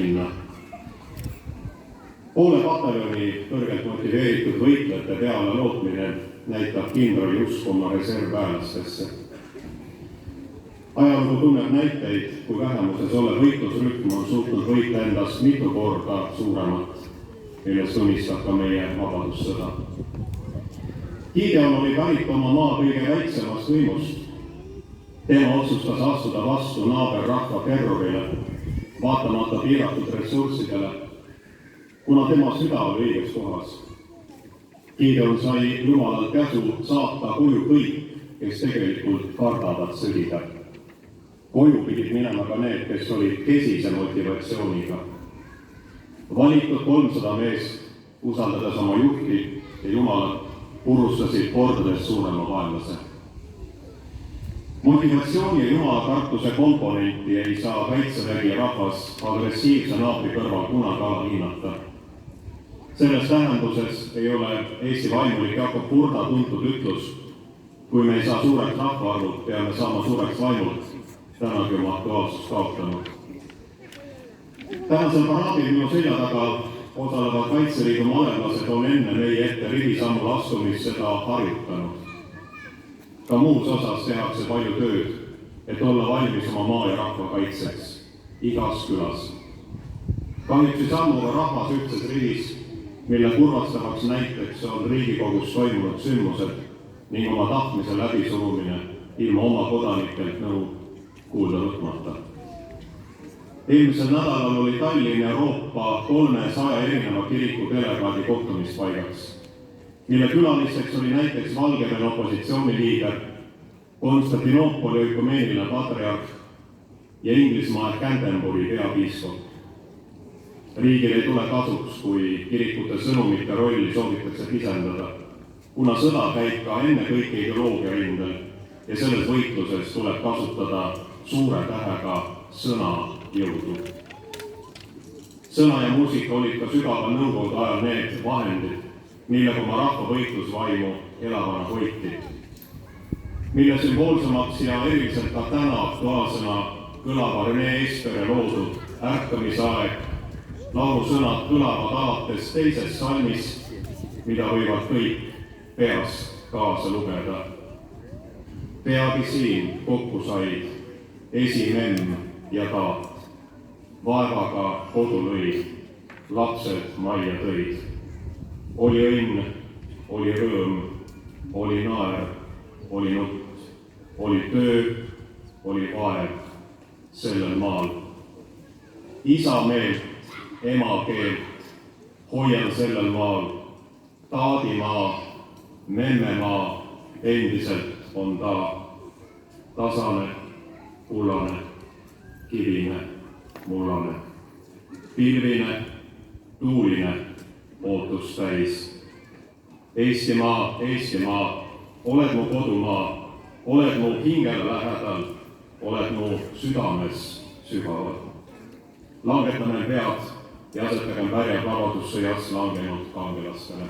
minna. Poole pataljoni kõrgelt motiveeritud võitlejate peale lootmine näitab kindrali usku oma reservväelastesse. Ajalugu tunneb näiteid, kui vähemuses olev võitlusrühm on suutnud võita endast mitu korda suuremat, millest unistab ka meie vabadussõda. Gideon oli pärit oma maa kõige väiksemast võimust. Tema otsustas astuda vastu naaberrahva terrorile, vaatamata piiratud ressurssidele, kuna tema süda oli õiges kohas. Gideon sai Jumalalt käsu saata koju kõik, kes tegelikult kardavad sõdida. Koju pidid minema ka need, kes olid kesise motivatsiooniga. Valitud 300 meest, usaldades oma juhti ja Jumalat, purustasid kordades suurema vaenlase. Motivatsiooni ja Jumala kartuse komponenti ei saa kaitsevägi ja rahvas agressiivse naabri kõrval kunagi alahinnata. Selles tähenduses ei ole Eesti vaimulik Jakob Hurda tuntud ütlus, kui me ei saa suureks rahvaarvult, peame saama suureks vaimult, tänagi oma aktuaalsust kaotanud. Tänasel paraadil minu selja taga osalevad Kaitseliidu malevlased on enne meie ette rivisammul astumist seda harjutanud. Ka muus osas tehakse palju tööd, et olla valmis oma maa ja rahva kaitseks igas külas. Kahjuks sammuga rahvas ühtses rivis, mille kurvastavaks näiteks on Riigikogus toimunud sündmused ning oma tahtmise läbisurumine ilma oma kodanikelt nõu kuulda võtmata. Eelmisel nädalal oli Tallinn Euroopa 300 erineva kiriku delegaadi kohtumispaigaks, mille külalisteks oli näiteks Valgevene opositsiooniliider, Konstantinoopoli ökumeeniline patriarh ja Inglismaa Canterbury peapiiskop. Riigil ei tule kasuks, kui kirikute sõnumite rolli soovitakse pisendada, kuna sõda käib ka ennekõike ideoloogia rindel ja selles võitluses tuleb kasutada suure tähega sõna jõudu. Sõna ja muusika olid ka sügaval nõukogude ajal need vahendid, millega oma rahva võitlusvaimu elavana hoiti, mille sümboolsemaks ja eriliselt ka täna aktuaalsena kõlava Rene Espere loodud ärkamisaeg. Laulusõnad kõlavad alates teisest salmist, mida võivad kõik peast kaasa lugeda. Peagi siin kokku said esimemm ja taat, vaevaga kodu lõid, lapsed majja tõid. Oli õnn, oli rõõm, oli naer, oli nutt, oli töö, oli vaev sellel maal. Isa meelt, ema keelt, hoian sellel maal, taadimaa, memmemaa, endiselt on ta tasane, kullane, kivine, mullane, pilvine, tuuline, ootus täis. Eestimaa, Eestimaa, oled mu kodumaa, oled mu hingele lähedal, oled mu südames sügaval. Langetame pead ja asetagem pärjad vabadussõjas langenud kangelastele.